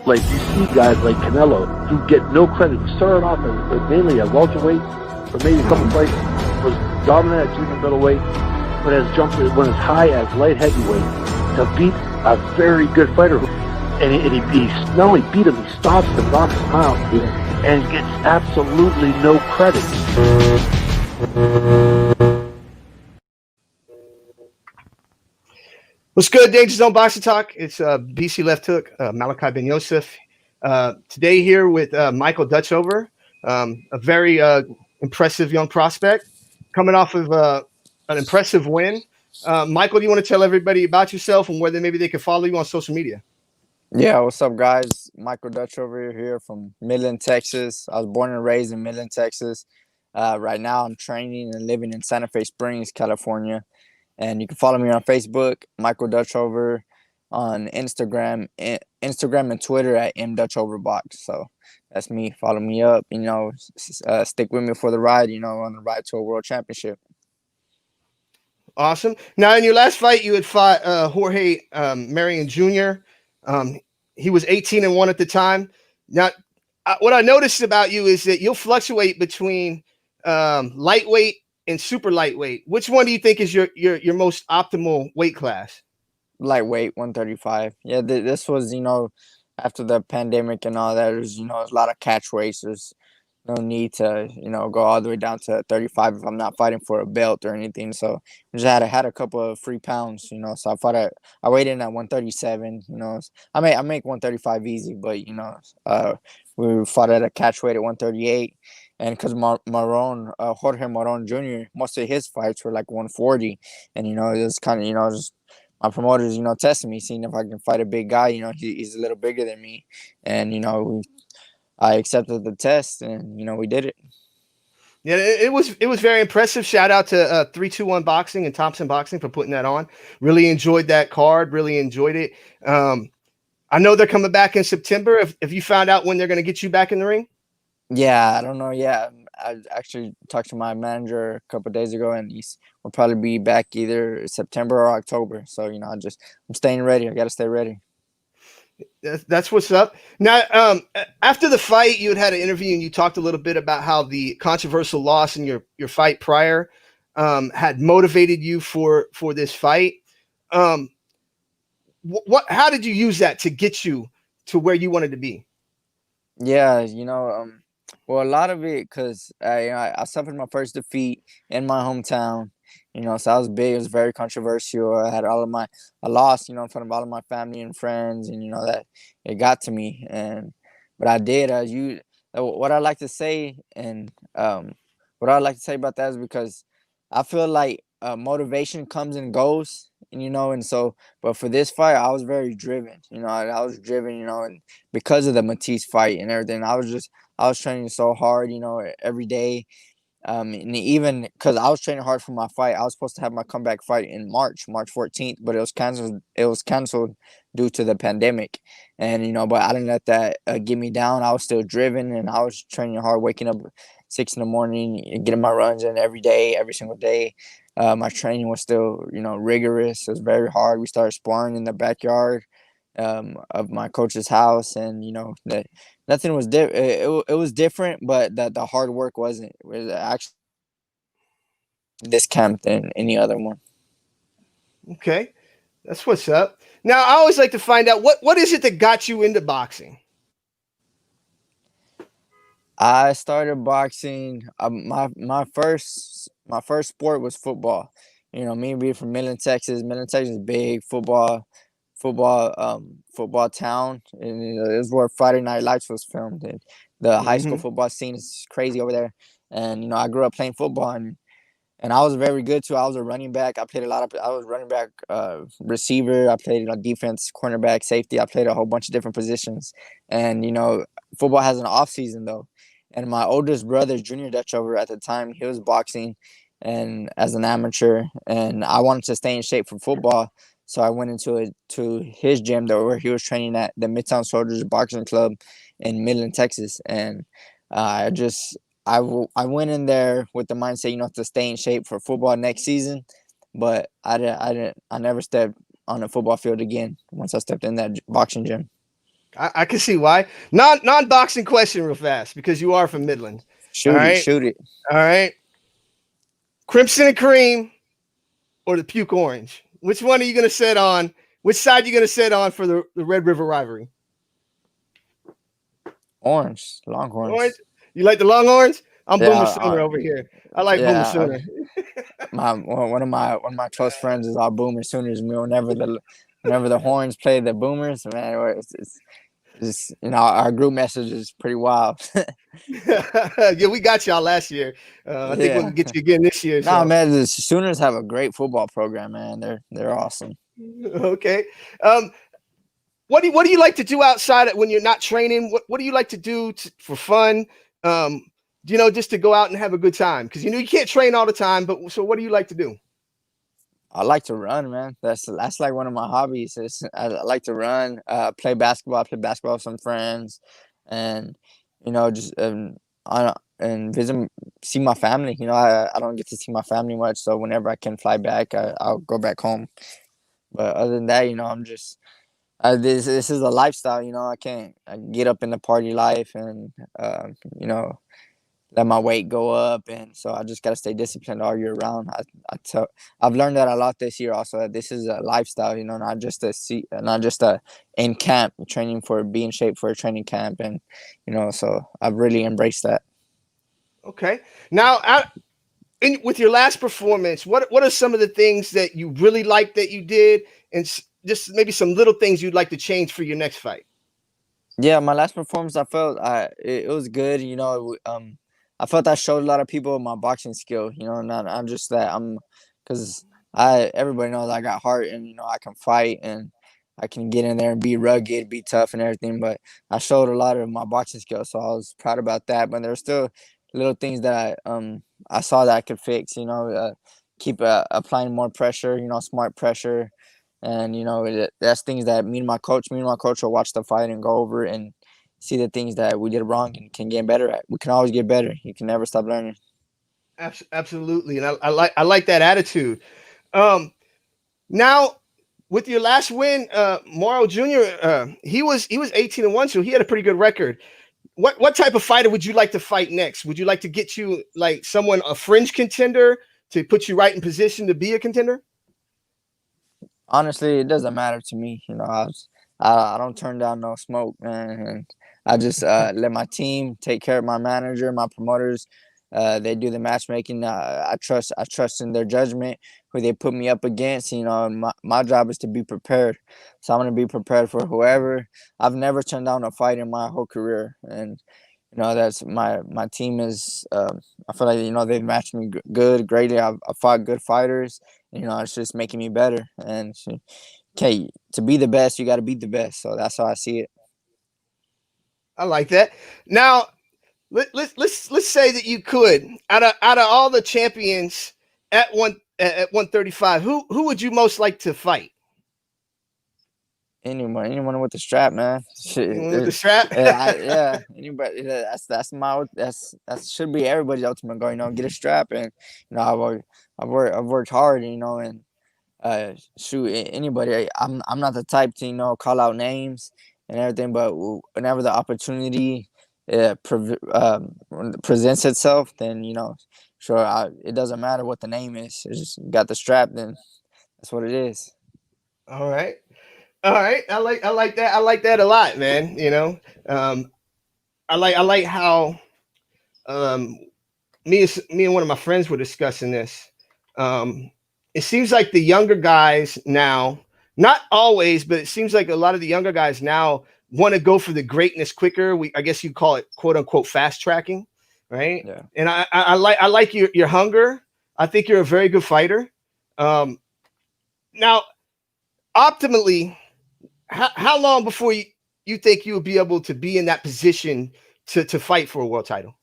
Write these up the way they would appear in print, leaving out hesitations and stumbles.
Like you see guys like Canelo who get no credit, who started off as mainly a welterweight, or maybe a couple fights, was dominant at junior middleweight, but has jumped went as high as light heavyweight to beat a very good fighter. And he not only beat him, he stops him, knocks him out, and gets absolutely no credit. What's good, Danger Zone Boxing Talk? It's BC Left Hook, Malachi Ben Yosef. Today here with Micheal Dutchover, a very impressive young prospect, coming off of an impressive win. Micheal, do you want to tell everybody about yourself and whether maybe they can follow you on social media? Yeah, what's up, guys? Micheal Dutchover here from Midland, Texas. I was born and raised in Midland, Texas. Right now, I'm training and living in Santa Fe Springs, California. And you can follow me on Facebook, Micheal Dutchover, on Instagram and Twitter at mdutchoverbox. So that's me. Follow me up. Stick with me for the ride. On the ride to a world championship. Awesome. Now, in your last fight, you had fought Jorge Marron Jr. He was 18-1 at the time. Now, what I noticed about you is that you'll fluctuate between lightweight and super lightweight. Which one do you think is your most optimal weight class? Lightweight, 135. Yeah, this was, after the pandemic and all that, there's, a lot of catch weights. There's no need to, go all the way down to 35 if I'm not fighting for a belt or anything. So I just had a couple of free pounds, so I weighed in at 137, I make 135 easy, but, we fought at a catch weight at 138. And because Jorge Marron Jr., most of his fights were like 140. And, it was kind of, just my promoters, testing me, seeing if I can fight a big guy. He's a little bigger than me. And, I accepted the test and, we did it. Yeah, it was very impressive. Shout out to 321 Boxing and Thompson Boxing for putting that on. Really enjoyed that card. Really enjoyed it. I know they're coming back in September. If you found out when they're going to get you back in the ring? Yeah, I don't know. Yeah, I actually talked to my manager a couple of days ago, and we'll probably be back either September or October. So, I'm staying ready. I got to stay ready. That's what's up. Now, after the fight, you had an interview and you talked a little bit about how the controversial loss in your fight prior had motivated you for this fight. How did you use that to get you to where you wanted to be? Yeah, well, a lot of it because I suffered my first defeat in my hometown. So I was big. It was very controversial. I lost, in front of all of my family and friends, and that it got to me. But I did. What I like to say, and what I like to say about that is because I feel like motivation comes and goes, and so. But for this fight, I was very driven. I was driven, and because of the Matisse fight and everything, I was training so hard, every day. And even because I was training hard for my fight, I was supposed to have my comeback fight in March 14th, but it was canceled due to the pandemic. And, but I didn't let that get me down. I was still driven and I was training hard, waking up 6 in the morning, getting my runs in every day, every single day. My training was still, rigorous. It was very hard. We started sparring in the backyard of my coach's house, and that nothing was different. It was different, but the hard work wasn't. It was actually this camp than any other one. Okay, that's what's up. Now, I always like to find out what is it that got you into boxing. I started boxing. My first sport was football. Me being from Midland, Texas. Midland, Texas is big football town, and it was where Friday Night Lights was filmed. And the high school football scene is crazy over there. And I grew up playing football, and I was very good too. I was a running back. I was running back, receiver. I played defense, cornerback, safety. I played a whole bunch of different positions. And football has an off season though. And my oldest brother, Junior Dutchover, at the time, he was boxing and as an amateur, and I wanted to stay in shape for football. So I went to his gym though, where he was training at the Midtown Soldiers Boxing Club in Midland, Texas. And I went in there with the mindset, to stay in shape for football next season. But I never stepped on a football field again once I stepped in that boxing gym. I can see why. Non-boxing question real fast because you are from Midland. All Shoot it, right. shoot it. All right. Crimson and cream or the puke orange? Which one are you going to sit on? Which side are you going to sit on for the Red River rivalry? Orange, Orange? Longhorns. You like the Longhorns? I'm Yeah, Boomer Sooner over here. I like Boomer yeah. Sooner. One of my close friends is all Boomer Sooners. Whenever the Horns play the Boomers, man, it's our group message is pretty wild. Yeah, we got y'all last year. I think we'll Yeah. get you again this year. Nah, So man, the Sooners have a great football program, man. They're awesome. okay. What do you like to do outside when you're not training? What do you like to do for fun? Just to go out and have a good time? Because you can't train all the time. But so what do you like to do? I like to run, man. That's like one of my hobbies. I like to run, play basketball. I play basketball with some friends, and just and visit, see my family. I don't get to see my family much, so whenever I can fly back, I'll go back home. But other than that, I'm just this is a lifestyle. I get up in the party life and let my weight go up, and so I just gotta stay disciplined all year round. I've learned that a lot this year also, that this is a lifestyle, not just a in camp training for be in shape for a training camp, and so I've really embraced that. Okay. Now, with your last performance, what are some of the things that you really liked that you did, and just maybe some little things you'd like to change for your next fight? Yeah, my last performance, I felt it was good. I felt I showed a lot of people my boxing skill. Not just that because everybody knows I got heart, and I can fight, and I can get in there and be rugged, be tough, and everything. But I showed a lot of my boxing skills, so I was proud about that. But there were still little things that I saw that I could fix. Keep applying more pressure. Smart pressure, and that's things that me and my coach will watch the fight and go over and see the things that we did wrong and can get better at. We can always get better. You can never stop learning. Absolutely, and I like that attitude. Now with your last win, Marron Jr. He was 18-1, so he had a pretty good record. What type of fighter would you like to fight next? Would you like to get you like a fringe contender to put you right in position to be a contender? Honestly, it doesn't matter to me. I don't turn down no smoke, man. And I just let my team take care of my manager, my promoters. They do the matchmaking. I trust in their judgment, who they put me up against. My job is to be prepared. So I'm gonna be prepared for whoever. I've never turned down a fight in my whole career, and that's my team is. I feel like they've matched me good, greatly. I've fought good fighters. It's just making me better. And okay, to be the best, you got to beat the best. So that's how I see it. I like that. Now let's say that you could, out of all the champions at 135, who would you most like to fight? Anyone with the strap, man. Anyone with the strap? Yeah. Anybody. That should be everybody's ultimate goal. Get a strap, and I've worked hard. And shoot anybody. I'm not the type to call out names and everything, but whenever the opportunity presents itself, then sure, it doesn't matter what the name is. It's just got the strap, then that's what it is. All right. All right. I like that. I like that a lot, man. Um, I like how um, me and one of my friends were discussing this. Um, it seems like the younger guys now, not always, but it seems like a lot of the younger guys now want to go for the greatness quicker. I guess you call it quote unquote fast tracking, right? Yeah. And I like your hunger. I think you're a very good fighter. Now, optimally, how long before you think you will be able to be in that position to fight for a world title?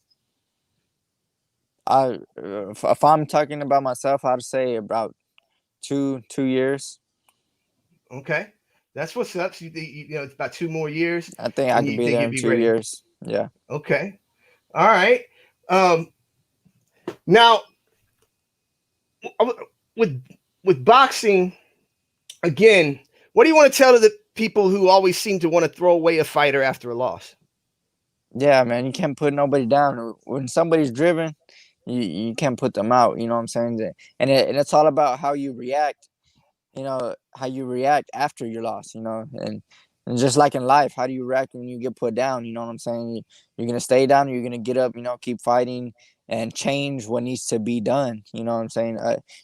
If I'm talking about myself, I'd say about 2 years. Okay, that's what's up. So it's about 2 more years, I think I and could you be think there you'd in be two ready. years. Yeah. Okay, all right. Now with boxing again, what do you want to tell to the people who always seem to want to throw away a fighter after a loss. Yeah, man, you can't put nobody down. When somebody's driven, you can't put them out. You know what I'm saying? And it's all about how you react. How you react after your loss. And just like in life, how do you react when you get put down? You know what I'm saying? You're gonna stay down. Or you're gonna get up. Keep fighting and change what needs to be done. You know what I'm saying?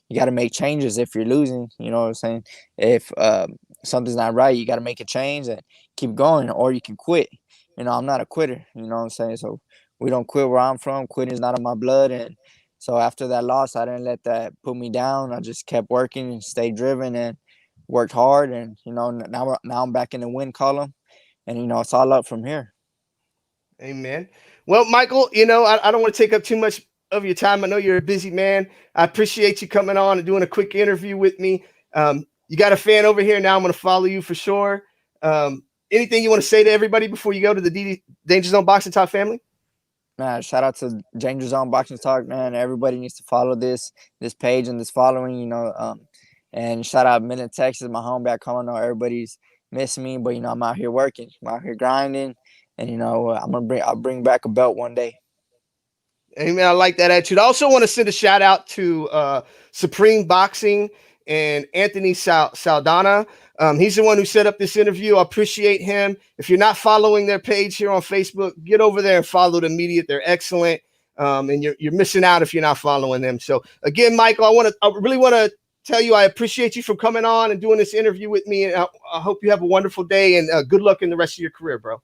You got to make changes if you're losing. You know what I'm saying? If something's not right, you got to make a change and keep going, or you can quit. I'm not a quitter. You know what I'm saying? So we don't quit where I'm from. Quitting is not in my blood. And so after that loss, I didn't let that put me down. I just kept working and stayed driven and worked hard. And, now I'm back in the win column. And, it's all up from here. Amen. Well, Micheal, I don't want to take up too much of your time. I know you're a busy man. I appreciate you coming on and doing a quick interview with me. You got a fan over here. Now I'm going to follow you for sure. Anything you want to say to everybody before you go to the Danger Zone Boxing Talk family? Man, shout out to Danger Zone Boxing Talk, man. Everybody needs to follow this page and this following, and shout out Midland, Texas, my home back home. I know everybody's missing me, but I'm out here working, I'm out here grinding, and I'll bring back a belt one day. Amen. I like that attitude. I also want to send a shout out to Supreme Boxing and Anthony Saldana. He's the one who set up this interview. I appreciate him. If you're not following their page here on Facebook, get over there and follow them immediately. They're excellent. And you're missing out if you're not following them. So again, Micheal, I really want to tell you, I appreciate you for coming on and doing this interview with me. And I hope you have a wonderful day and good luck in the rest of your career, bro.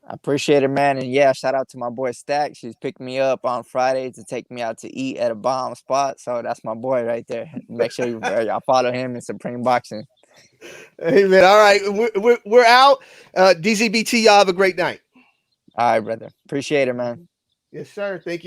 I appreciate it, man. And yeah, shout out to my boy Stack. She's picked me up on Friday to take me out to eat at a bomb spot. So that's my boy right there. Make sure y'all follow him in Supreme Boxing. Hey, man. All right. We're out. DZBT, y'all have a great night. All right, brother. Appreciate it, man. Yes, sir. Thank you.